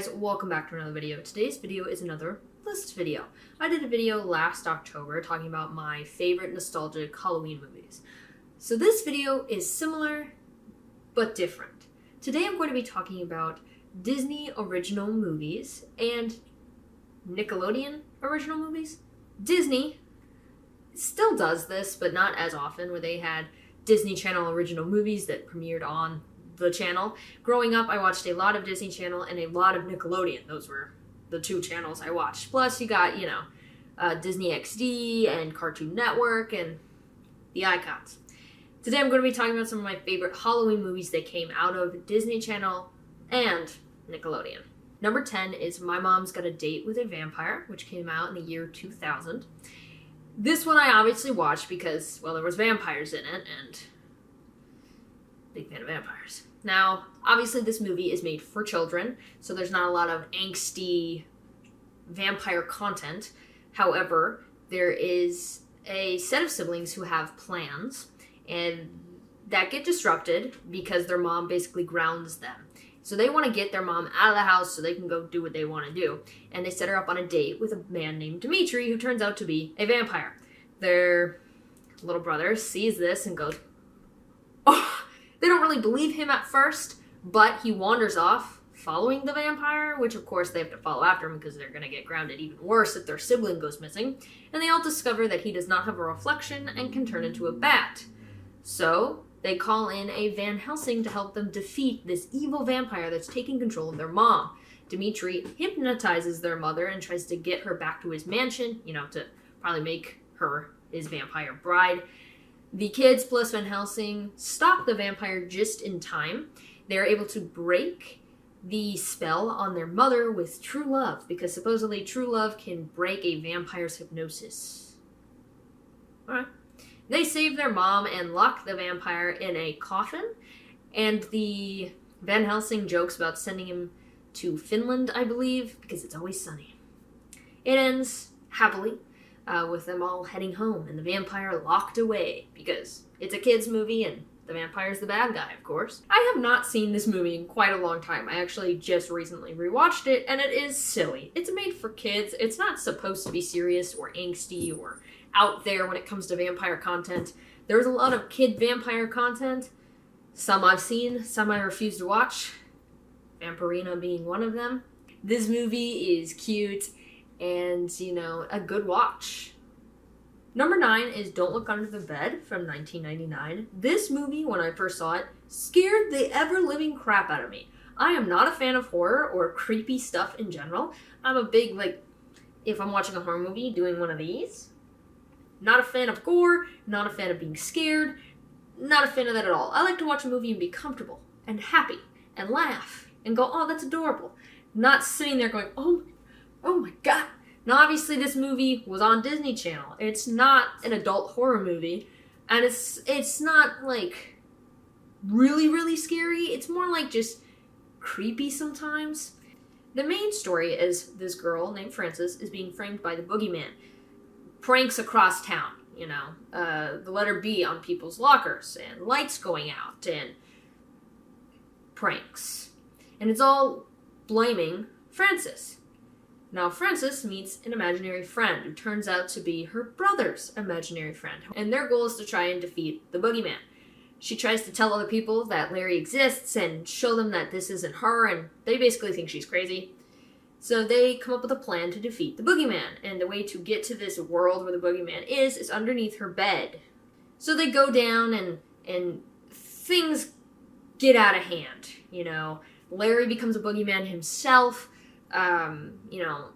guys, welcome back to another video. Today's video is another list video. I did a video last October talking about my favorite nostalgic Halloween movies. So this video is similar, but different. Today I'm going to be talking about Disney original movies and Nickelodeon original movies. Disney still does this, but not as often, where they had Disney Channel original movies that premiered on the channel. Growing up, I watched a lot of Disney Channel and a lot of Nickelodeon. Those were the two channels I watched. Plus, you got, Disney XD and Cartoon Network and the icons. Today, I'm going to be talking about some of my favorite Halloween movies that came out of Disney Channel and Nickelodeon. Number 10 is My Mom's Got a Date with a Vampire, which came out in the year 2000. This one I obviously watched because, well, there was vampires in it, and big fan of vampires. Now, obviously this movie is made for children, so there's not a lot of angsty vampire content. However, there is a set of siblings who have plans, and that get disrupted because their mom basically grounds them. So they want to get their mom out of the house so they can go do what they want to do. And they set her up on a date with a man named Dimitri, who turns out to be a vampire. Their little brother sees this and goes, oh! They don't really believe him at first, but he wanders off following the vampire, which of course they have to follow after him because they're going to get grounded even worse if their sibling goes missing. And they all discover that he does not have a reflection and can turn into a bat. So they call in a Van Helsing to help them defeat this evil vampire that's taking control of their mom. Dimitri hypnotizes their mother and tries to get her back to his mansion, to probably make her his vampire bride. The kids plus Van Helsing stop the vampire just in time. They're able to break the spell on their mother with true love, because supposedly true love can break a vampire's hypnosis. Alright. They save their mom and lock the vampire in a coffin, and the Van Helsing jokes about sending him to Finland, I believe, because it's always sunny. It ends happily. With them all heading home and the vampire locked away, because it's a kid's movie and the vampire's the bad guy, of course. I have not seen this movie in quite a long time. I actually just recently rewatched it, and it is silly. It's made for kids. It's not supposed to be serious or angsty or out there when it comes to vampire content. There's a lot of kid vampire content. Some I've seen, some I refuse to watch. Vampirina being one of them. This movie is cute and, a good watch. Number 9 is Don't Look Under the Bed from 1999. This movie, when I first saw it, scared the ever-living crap out of me. I am not a fan of horror or creepy stuff in general. I'm a big, if I'm watching a horror movie, doing one of these. Not a fan of gore, not a fan of being scared, not a fan of that at all. I like to watch a movie and be comfortable and happy and laugh and go, oh, that's adorable. Not sitting there going, oh my god. Now, obviously, this movie was on Disney Channel. It's not an adult horror movie, and it's not, really, really scary. It's more just creepy sometimes. The main story is this girl named Frances is being framed by the boogeyman. Pranks across town, the letter B on people's lockers, and lights going out, and pranks. And it's all blaming Frances. Now, Frances meets an imaginary friend who turns out to be her brother's imaginary friend, and their goal is to try and defeat the boogeyman. She tries to tell other people that Larry exists and show them that this isn't her, and they basically think she's crazy. So they come up with a plan to defeat the boogeyman, and the way to get to this world where the boogeyman is underneath her bed. So they go down, and things get out of hand, Larry becomes a boogeyman himself.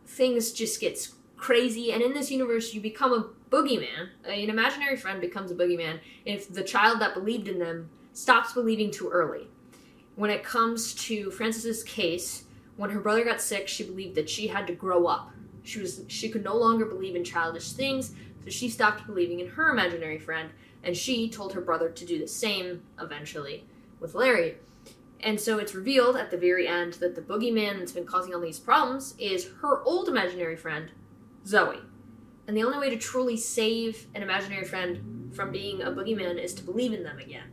Things just get crazy, and in this universe, you become a boogeyman. An imaginary friend becomes a boogeyman if the child that believed in them stops believing too early. When it comes to Frances's case, when her brother got sick, she believed that she had to grow up. She could no longer believe in childish things, so she stopped believing in her imaginary friend, and she told her brother to do the same, eventually, with Larry. And so it's revealed at the very end that the boogeyman that's been causing all these problems is her old imaginary friend, Zoe. And the only way to truly save an imaginary friend from being a boogeyman is to believe in them again.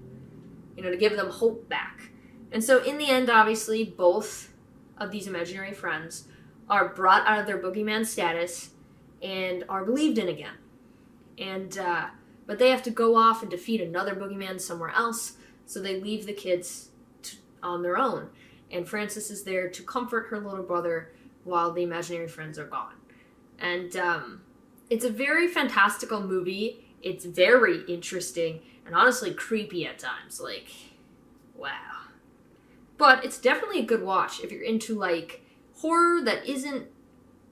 To give them hope back. And so in the end, obviously, both of these imaginary friends are brought out of their boogeyman status and are believed in again. And, but they have to go off and defeat another boogeyman somewhere else, so they leave the kids on their own. And Frances is there to comfort her little brother while the imaginary friends are gone. And it's a very fantastical movie. It's very interesting and honestly creepy at times. Like, wow. But it's definitely a good watch if you're into, like, horror that isn't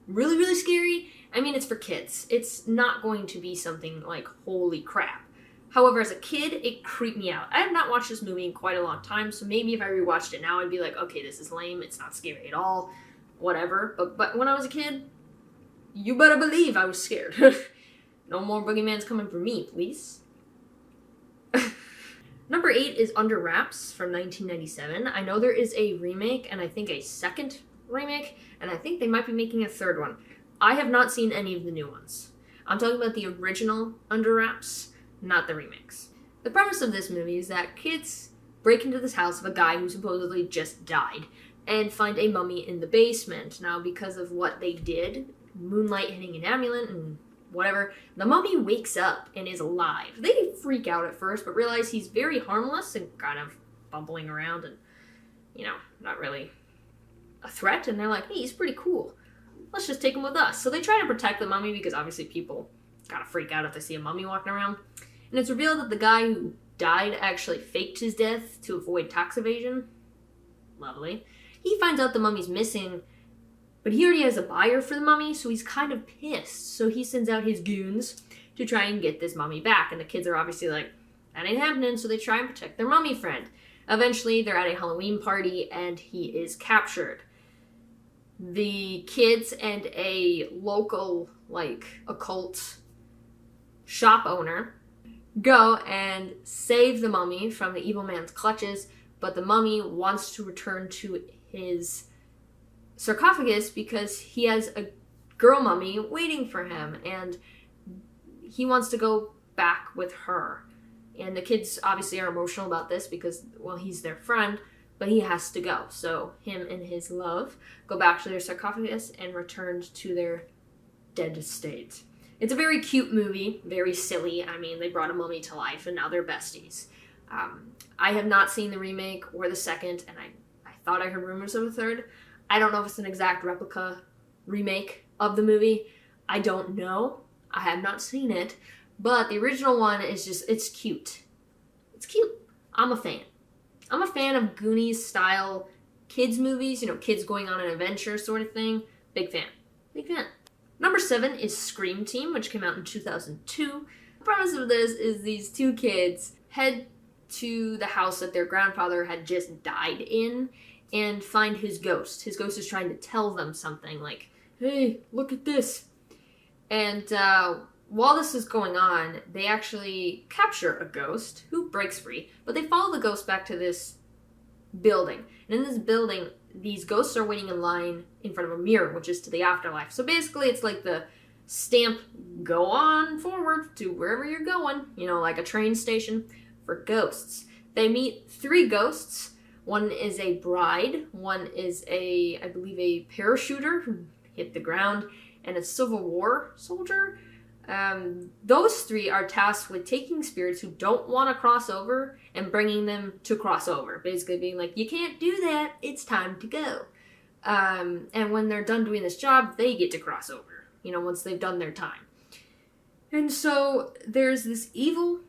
really, really scary. I mean, it's for kids. It's not going to be something like, holy crap. However, as a kid, it creeped me out. I have not watched this movie in quite a long time, so maybe if I rewatched it now, I'd be like, okay, this is lame, it's not scary at all, whatever. But when I was a kid, you better believe I was scared. No more boogeyman's coming for me, please. Number 8 is Under Wraps from 1997. I know there is a remake, and I think a second remake, and I think they might be making a third one. I have not seen any of the new ones. I'm talking about the original Under Wraps, not the remakes. The premise of this movie is that kids break into this house of a guy who supposedly just died and find a mummy in the basement. Now, because of what they did, moonlight hitting an amulet and whatever, the mummy wakes up and is alive. They freak out at first, but realize he's very harmless and kind of bumbling around and, you know, not really a threat. And they're like, hey, he's pretty cool. Let's just take him with us. So they try to protect the mummy because obviously people kind of freak out if they see a mummy walking around. And it's revealed that the guy who died actually faked his death to avoid tax evasion. Lovely. He finds out the mummy's missing, but he already has a buyer for the mummy, so he's kind of pissed. So he sends out his goons to try and get this mummy back. And the kids are obviously like, that ain't happening, so they try and protect their mummy friend. Eventually, they're at a Halloween party, and he is captured. The kids and a local, like, occult shop owner go and save the mummy from the evil man's clutches, but the mummy wants to return to his sarcophagus because he has a girl mummy waiting for him, and he wants to go back with her. And the kids obviously are emotional about this because, well, he's their friend, but he has to go. So him and his love go back to their sarcophagus and return to their dead state. It's a very cute movie, very silly. I mean, they brought a mummy to life and now they're besties. I have not seen the remake or the second, and I thought I heard rumors of a third. I don't know if it's an exact replica remake of the movie. I don't know. I have not seen it. But the original one is just, it's cute. It's cute. I'm a fan. I'm a fan of Goonies-style kids movies, you know, kids going on an adventure sort of thing. Big fan. Big fan. Number 7 is Scream Team, which came out in 2002. The premise of this is these two kids head to the house that their grandfather had just died in and find his ghost. His ghost is trying to tell them something like, hey, look at this. And while this is going on, they actually capture a ghost who breaks free, but they follow the ghost back to this building. And in this building, these ghosts are waiting in line in front of a mirror, which is to the afterlife. So basically, it's like the stamp, go on forward to wherever you're going, you know, like a train station for ghosts. They meet 3 ghosts. One is a bride, one is a, I believe, a parachuter who hit the ground, and a Civil War soldier. Those 3 are tasked with taking spirits who don't want to cross over and bringing them to cross over. Basically being like, you can't do that, it's time to go. And when they're done doing this job, they get to cross over, you know, once they've done their time. And so there's this evil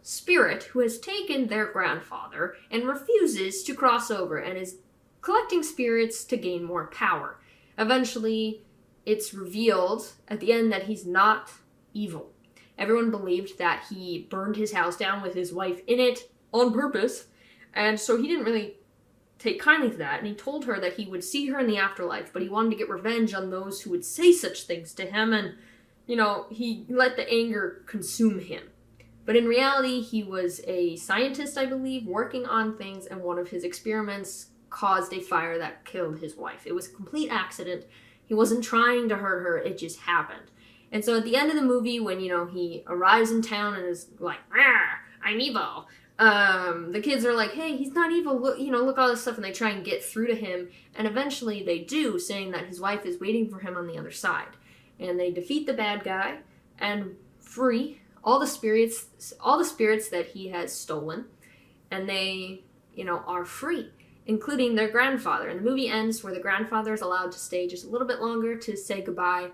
spirit who has taken their grandfather and refuses to cross over and is collecting spirits to gain more power. Eventually, it's revealed at the end that he's not evil. Everyone believed that he burned his house down with his wife in it on purpose, and so he didn't really take kindly to that, and he told her that he would see her in the afterlife, but he wanted to get revenge on those who would say such things to him, and, you know, he let the anger consume him. But in reality, he was a scientist, I believe, working on things, and one of his experiments caused a fire that killed his wife. It was a complete accident. He wasn't trying to hurt her, it just happened. And so at the end of the movie, when, you know, he arrives in town and is like, I'm evil, The kids are like, hey, he's not evil, look, look all this stuff, and they try and get through to him, and eventually they do, saying that his wife is waiting for him on the other side. And they defeat the bad guy and free all the spirits that he has stolen, and they, are free, including their grandfather. And the movie ends where the grandfather is allowed to stay just a little bit longer to say goodbye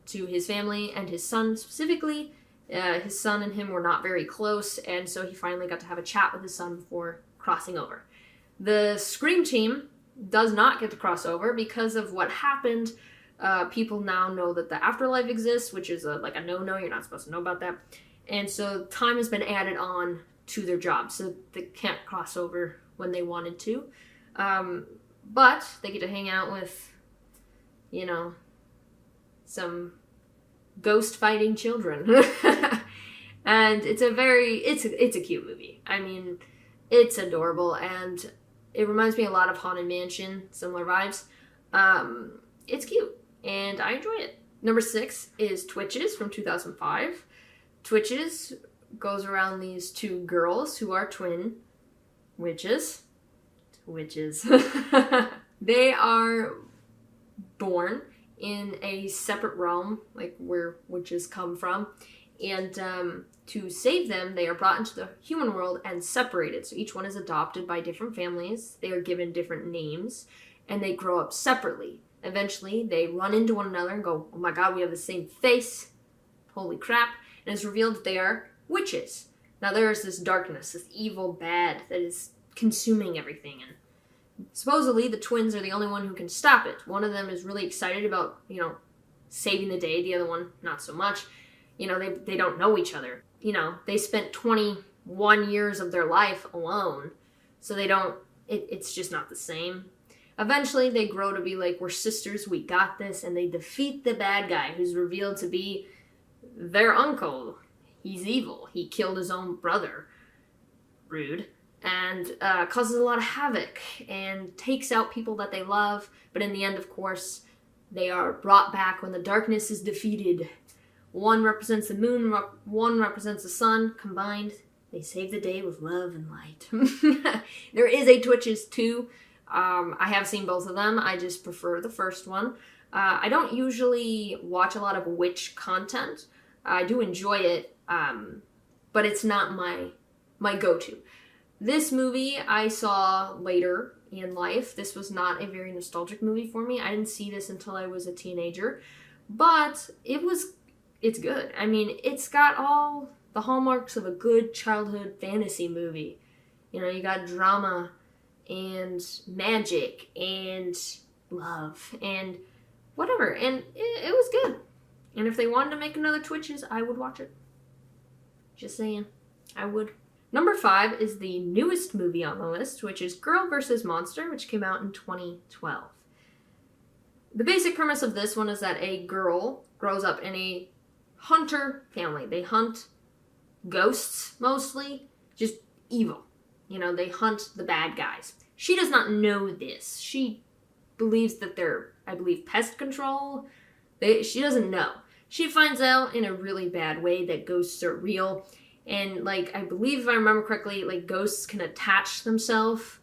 to his family and his son specifically. His son and him were not very close, and so he finally got to have a chat with his son before crossing over. The Scream team does not get to cross over because of what happened. People now know that the afterlife exists, which is a no-no. You're not supposed to know about that. And so time has been added on to their job, so they can't cross over when they wanted to. But they get to hang out with, some ghost-fighting children. And it's a cute movie. I mean, it's adorable, and it reminds me a lot of Haunted Mansion, similar vibes. It's cute, and I enjoy it. Number 6 is Twitches from 2005. Twitches goes around these two girls who are twin witches. They are born in a separate realm, like where witches come from, and to save them, they are brought into the human world and separated. So each one is adopted by different families. They are given different names, and they grow up separately. Eventually, they run into one another and go, oh my god, we have the same face. Holy crap. And it's revealed that they are witches. Now there is this darkness, this evil bad that is consuming everything. And supposedly the twins are the only one who can stop it. One of them is really excited about, saving the day. The other one, not so much. They don't know each other. They spent 21 years of their life alone. So it's just not the same. Eventually, they grow to be like, we're sisters, we got this, and they defeat the bad guy, who's revealed to be their uncle. He's evil. He killed his own brother. Rude. And causes a lot of havoc, and takes out people that they love. But in the end, of course, they are brought back when the darkness is defeated. One represents the moon, one represents the sun. Combined, they save the day with love and light. There is a Twitches 2. I have seen both of them. I just prefer the first one. I don't usually watch a lot of witch content. I do enjoy it, but it's not my go-to. This movie I saw later in life. This was not a very nostalgic movie for me. I didn't see this until I was a teenager, but it's good. I mean, it's got all the hallmarks of a good childhood fantasy movie. You got drama and magic and love and whatever, and it was good. And if they wanted to make another Twitches, I would watch it. Just saying, I would. Number 5 is the newest movie on the list, which is Girl vs. Monster, which came out in 2012. The basic premise of this one is that a girl grows up in a hunter family. They hunt ghosts, mostly, just evil. They hunt the bad guys. She does not know this. She believes that they're, I believe, pest control. She doesn't know. She finds out in a really bad way that ghosts are real. And, I believe, if I remember correctly, ghosts can attach themselves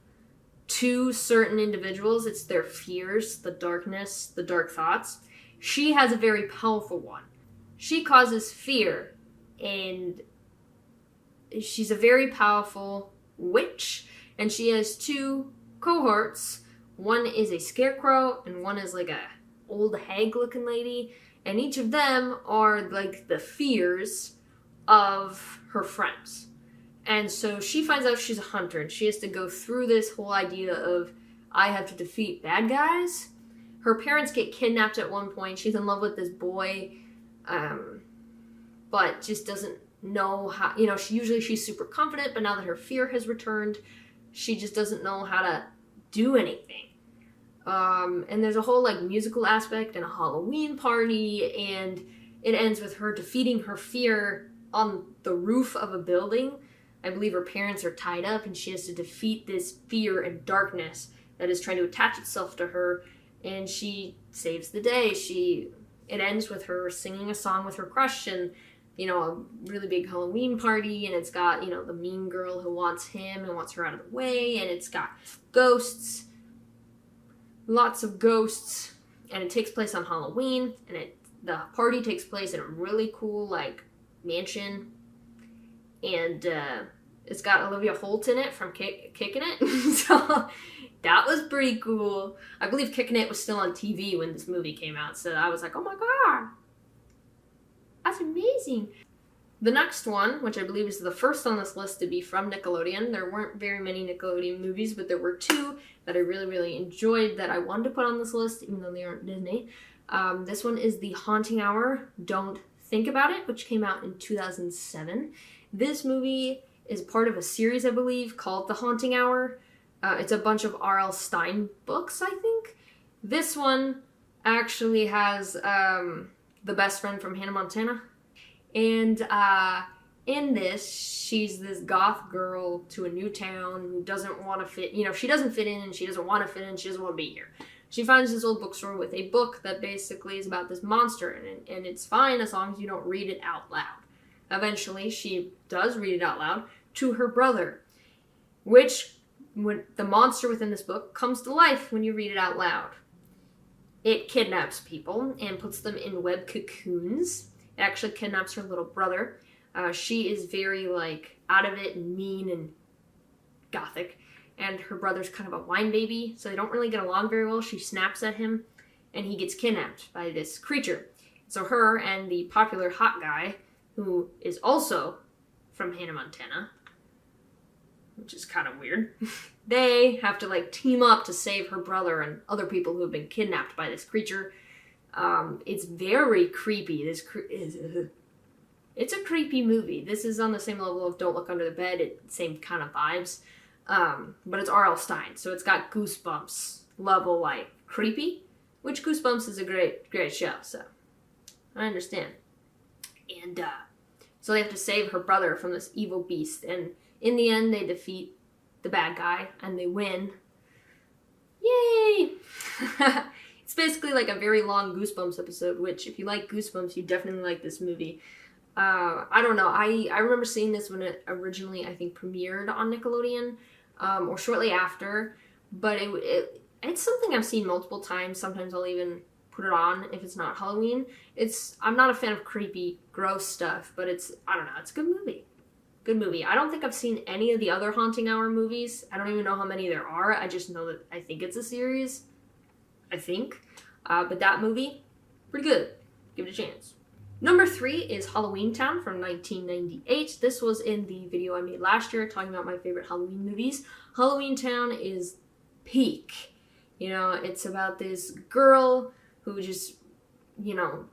to certain individuals. It's their fears, the darkness, the dark thoughts. She has a very powerful one. She causes fear, and she's a very powerful witch, and she has 2 cohorts. One is a scarecrow, and one is a old hag-looking lady, and each of them are the fears of her friends. And so she finds out she's a hunter, and she has to go through this whole idea of, I have to defeat bad guys. Her parents get kidnapped at one point. She's in love with this boy, but just doesn't know how, she's super confident, but now that her fear has returned, she just doesn't know how to do anything. And there's a whole musical aspect and a Halloween party, and it ends with her defeating her fear on the roof of a building. I believe her parents are tied up, and she has to defeat this fear and darkness that is trying to attach itself to her, and she saves the day. It ends with her singing a song with her crush, and you know, a really big Halloween party, and it's got, you know, the mean girl who wants him and wants her out of the way, and it's got ghosts, lots of ghosts, and it takes place on Halloween, and the party takes place in a really cool, like, mansion, and it's got Olivia Holt in it from Kickin' It, so that was pretty cool. I believe Kickin' It was still on TV when this movie came out, so I was like, oh my god, that's amazing. The next one, which I believe is the first on this list to be from Nickelodeon, there weren't very many Nickelodeon movies, but there were two that I really, really enjoyed that I wanted to put on this list, even though they aren't Disney. This one is The Haunting Hour, Don't Think About It, which came out in 2007. This movie is part of a series, I believe, called The Haunting Hour. It's a bunch of R.L. Stine books, I think. This one actually has the best friend from Hannah Montana. And in this, she's this goth girl to a new town who doesn't want to fit, you know, she doesn't fit in and she doesn't want to fit in, she doesn't want to be here. She finds this old bookstore with a book that basically is about this monster, and it's fine as long as you don't read it out loud. Eventually, she does read it out loud to her brother, which, when the monster within this book comes to life when you read it out loud. It kidnaps people and puts them in web cocoons. It actually kidnaps her little brother. She is very, like, out of it and mean and gothic. And her brother's kind of a whine baby, so they don't really get along very well. She snaps at him, and he gets kidnapped by this creature. So her and the popular hot guy, who is also from Hannah Montana, which is kind of weird, they have to, like, team up to save her brother and other people who have been kidnapped by this creature. It's very creepy. It's a creepy movie. This is on the same level of Don't Look Under the Bed. Same kind of vibes. But it's R.L. Stine, so it's got Goosebumps level, like, creepy, which Goosebumps is a great show, so I understand. And, so they have to save her brother from this evil beast, and in the end, they defeat the bad guy, and they win. Yay! It's basically like a very long Goosebumps episode, which, if you like Goosebumps, you definitely like this movie. I don't know, I remember seeing this when it originally, I think, premiered on Nickelodeon, or shortly after, but it's something I've seen multiple times. Sometimes I'll even put it on if it's not Halloween. I'm not a fan of creepy, gross stuff, but I don't know, it's a good movie. Good movie. I don't think I've seen any of the other Haunting Hour movies. I don't even know how many there are. I just know that I think it's a series. I think. But that movie, pretty good. Give it a chance. Number 3 is Halloweentown from 1998. This was in the video I made last year talking about my favorite Halloween movies. Halloweentown is peak. You know, it's about this girl who just, you know,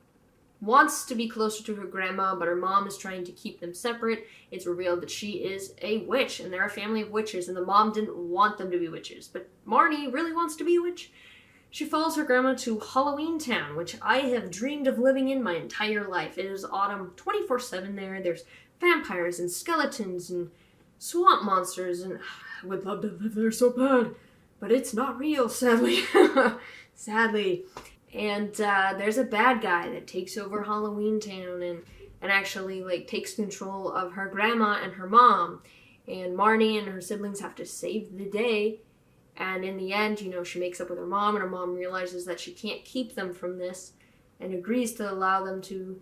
wants to be closer to her grandma, but her mom is trying to keep them separate. It's revealed that she is a witch, and they're a family of witches, and the mom didn't want them to be witches, but Marnie really wants to be a witch. She follows her grandma to Halloweentown, which I have dreamed of living in my entire life. It is autumn 24/7 there. There's vampires and skeletons and swamp monsters, and I would love to live there so bad, but it's not real, sadly. Sadly. And there's a bad guy that takes over Halloweentown and actually, like, takes control of her grandma and her mom. And Marnie and her siblings have to save the day. And in the end, you know, she makes up with her mom, and her mom realizes that she can't keep them from this and agrees to allow them to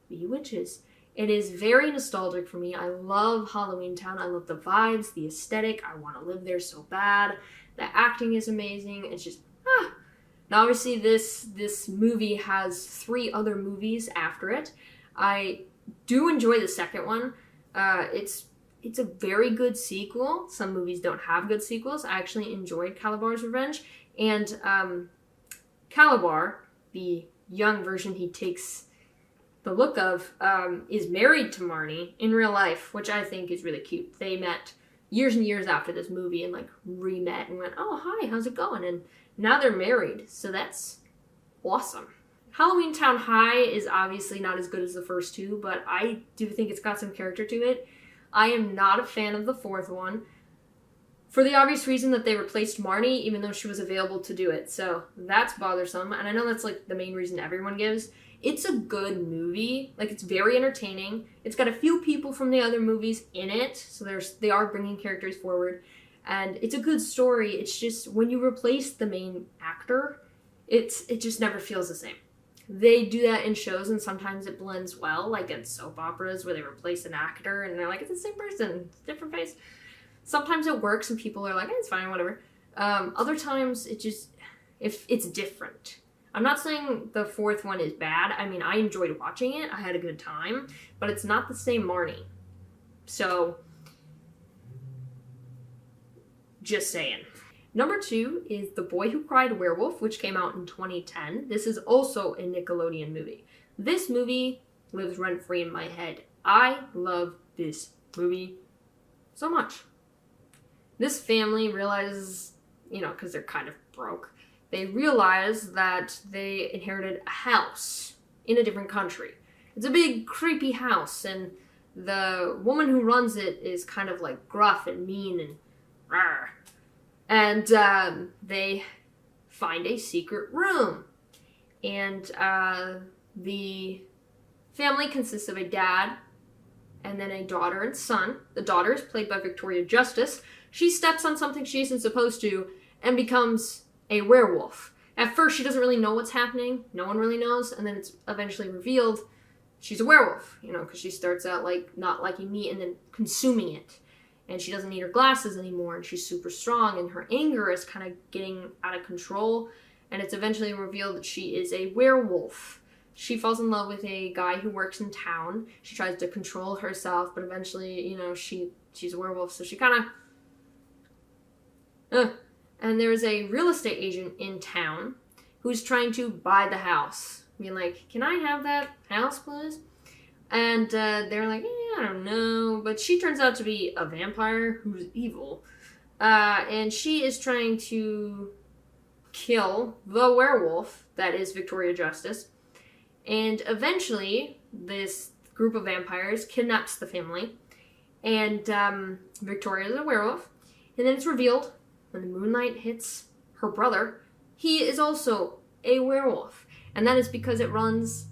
be witches. It is very nostalgic for me. I love Halloweentown. I love the vibes, the aesthetic. I want to live there so bad. The acting is amazing. It's just, Now, obviously, this movie has 3 other movies after it. I do enjoy the second one. It's a very good sequel. Some movies don't have good sequels. I actually enjoyed Calabar's Revenge. And Calabar, the young version he takes the look of, is married to Marnie in real life, which I think is really cute. They met years and years after this movie and, like, re-met and went, oh, hi, how's it going? And now they're married, so that's awesome. Halloweentown High is obviously not as good as the first 2, but I do think it's got some character to it. I am not a fan of the 4th one, for the obvious reason that they replaced Marnie, even though she was available to do it. So that's bothersome, and I know that's, like, the main reason everyone gives. It's a good movie. Like, it's very entertaining. It's got a few people from the other movies in it, so they are bringing characters forward. And it's a good story. It's just, when you replace the main actor, it just never feels the same. They do that in shows, and sometimes it blends well, like in soap operas where they replace an actor and they're like, it's the same person, different face. Sometimes it works and people are like, it's fine, whatever. Other times if it's different. I'm not saying the fourth one is bad. I mean, I enjoyed watching it. I had a good time, but it's not the same Marnie. So, just saying. Number 2 is The Boy Who Cried Werewolf, which came out in 2010. This is also a Nickelodeon movie. This movie lives rent-free in my head. I love this movie so much. This family realizes, because they're kind of broke, they realize that they inherited a house in a different country. It's a big, creepy house, and the woman who runs it is kind of like gruff and mean and rawr. And they find a secret room. And the family consists of a dad and then a daughter and son. The daughter is played by Victoria Justice. She steps on something she isn't supposed to and becomes a werewolf. At first, she doesn't really know what's happening. No one really knows. And then it's eventually revealed she's a werewolf, because she starts out like not liking meat and then consuming it. And she doesn't need her glasses anymore, and she's super strong, and her anger is kind of getting out of control. And it's eventually revealed that she is a werewolf. She falls in love with a guy who works in town. She tries to control herself, but eventually, she's a werewolf, so she kind of... And there's a real estate agent in town who's trying to buy the house. Being like, can I have that house, please? And they're like, I don't know. But she turns out to be a vampire who's evil. And she is trying to kill the werewolf that is Victoria Justice. And eventually, this group of vampires kidnaps the family. And Victoria is a werewolf. And then it's revealed, when the moonlight hits her brother, he is also a werewolf. And that is because it runs,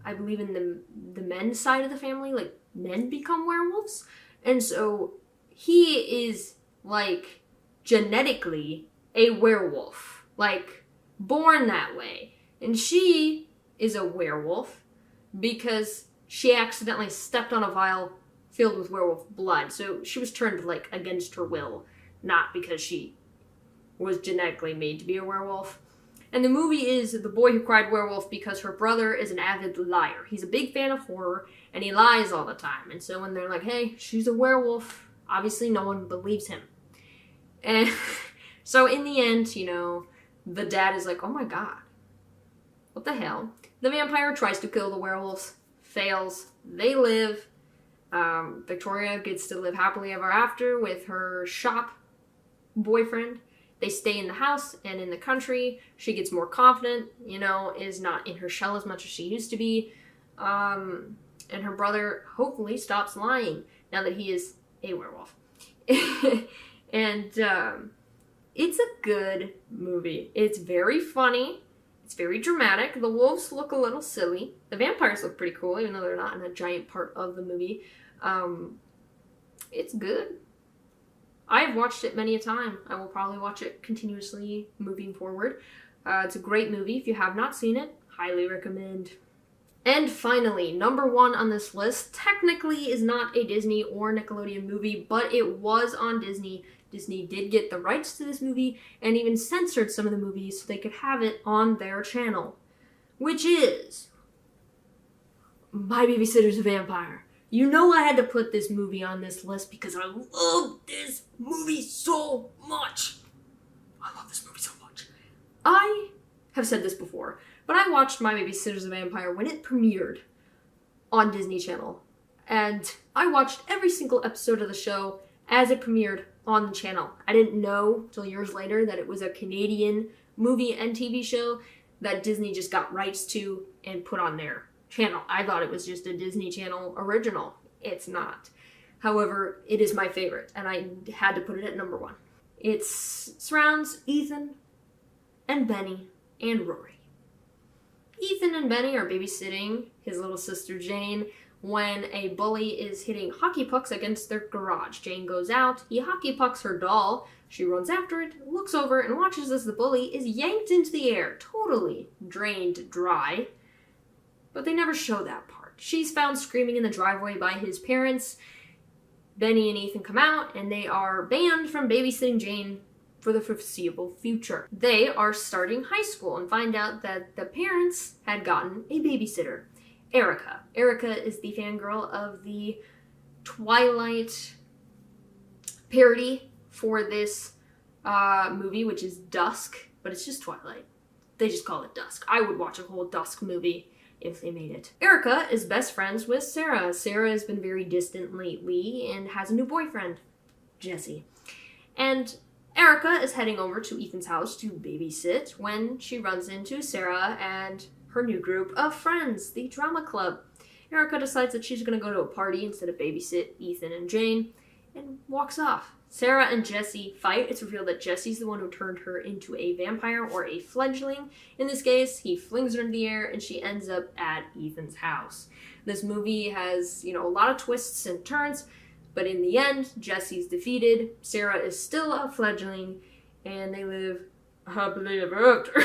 I believe, in the men's side of the family. Like, men become werewolves. And so he is, like, genetically a werewolf. Like, born that way. And she is a werewolf because she accidentally stepped on a vial filled with werewolf blood. So she was turned, like, against her will, not because she was genetically made to be a werewolf. And the movie is The Boy Who Cried Werewolf because her brother is an avid liar. He's a big fan of horror, and he lies all the time. And so when they're like, hey, she's a werewolf, obviously no one believes him. And so in the end, the dad is like, oh my god, what the hell? The vampire tries to kill the werewolves, fails, they live. Victoria gets to live happily ever after with her shop boyfriend. They stay in the house and in the country. She gets more confident, is not in her shell as much as she used to be. And her brother hopefully stops lying now that he is a werewolf. And it's a good movie. It's very funny. It's very dramatic. The wolves look a little silly. The vampires look pretty cool, even though they're not in a giant part of the movie. It's good. I've watched it many a time. I will probably watch it continuously moving forward. It's a great movie. If you have not seen it, highly recommend. And finally, number 1 on this list technically is not a Disney or Nickelodeon movie, but it was on Disney. Disney did get the rights to this movie and even censored some of the movies so they could have it on their channel, which is My Babysitter's a Vampire. I had to put this movie on this list because I love this movie so much. I love this movie so much. I have said this before, but I watched My Babysitter's a Vampire when it premiered on Disney Channel. And I watched every single episode of the show as it premiered on the channel. I didn't know till years later that it was a Canadian movie and TV show that Disney just got rights to and put on their channel. I thought it was just a Disney Channel original. It's not. However, it is my favorite, and I had to put it at number 1. It surrounds Ethan and Benny and Rory. Ethan and Benny are babysitting his little sister Jane when a bully is hitting hockey pucks against their garage. Jane goes out, he hockey pucks her doll, she runs after it, looks over, and watches as the bully is yanked into the air, totally drained dry. But they never show that part. She's found screaming in the driveway by his parents. Benny and Ethan come out, and they are banned from babysitting Jane for the foreseeable future. They are starting high school and find out that the parents had gotten a babysitter, Erica. Erica is the fangirl of the Twilight parody for this movie, which is Dusk, but it's just Twilight. They just call it Dusk. I would watch a whole Dusk movie if they made it. Erica is best friends with Sarah. Sarah has been very distant lately and has a new boyfriend, Jesse. And Erica is heading over to Ethan's house to babysit when she runs into Sarah and her new group of friends, the drama club. Erica decides that she's going to go to a party instead of babysit Ethan and Jane and walks off. Sarah and Jesse fight. It's revealed that Jesse's the one who turned her into a vampire or a fledgling. In this case, he flings her into the air and she ends up at Ethan's house. This movie has, a lot of twists and turns, but in the end, Jesse's defeated, Sarah is still a fledgling, and they live happily ever after.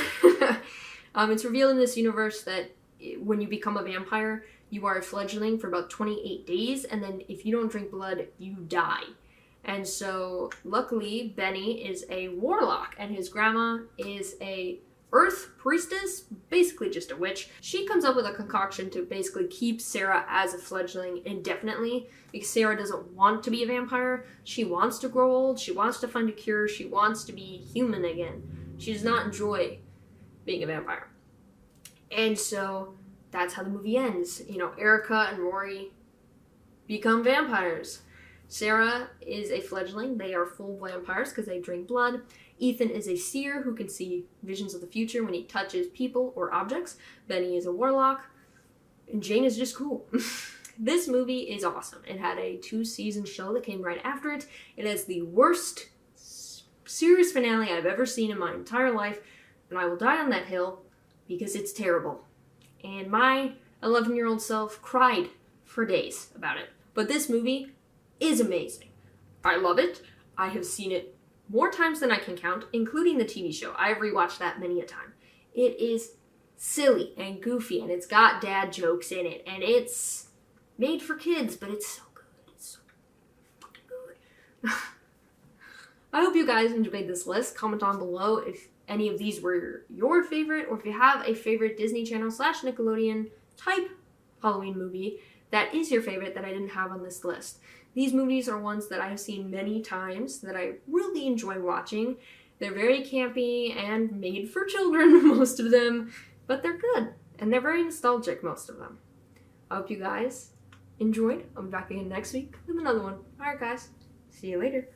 It's revealed in this universe that when you become a vampire, you are a fledgling for about 28 days, and then if you don't drink blood, you die. And so, luckily, Benny is a warlock, and his grandma is a earth priestess, basically just a witch. She comes up with a concoction to basically keep Sarah as a fledgling indefinitely, because Sarah doesn't want to be a vampire. She wants to grow old, she wants to find a cure, she wants to be human again. She does not enjoy being a vampire. And so, that's how the movie ends. Erica and Rory become vampires. Sarah is a fledgling. They are full vampires because they drink blood. Ethan is a seer who can see visions of the future when he touches people or objects. Benny is a warlock. And Jane is just cool. This movie is awesome. It had a 2-season show that came right after it. It has the worst series finale I've ever seen in my entire life. And I will die on that hill because it's terrible. And my 11-year-old self cried for days about it. But this movie is amazing. I love it. I have seen it more times than I can count, including the TV show. I've rewatched that many a time. It is silly and goofy, and it's got dad jokes in it, and it's made for kids, but it's so good. It's so fucking good. I hope you guys enjoyed this list. Comment down below if any of these were your favorite, or if you have a favorite Disney Channel / Nickelodeon type Halloween movie that is your favorite that I didn't have on this list. These movies are ones that I have seen many times that I really enjoy watching. They're very campy and made for children, most of them, but they're good, and they're very nostalgic, most of them. I hope you guys enjoyed. I'll be back again next week with another one. Alright guys, see you later.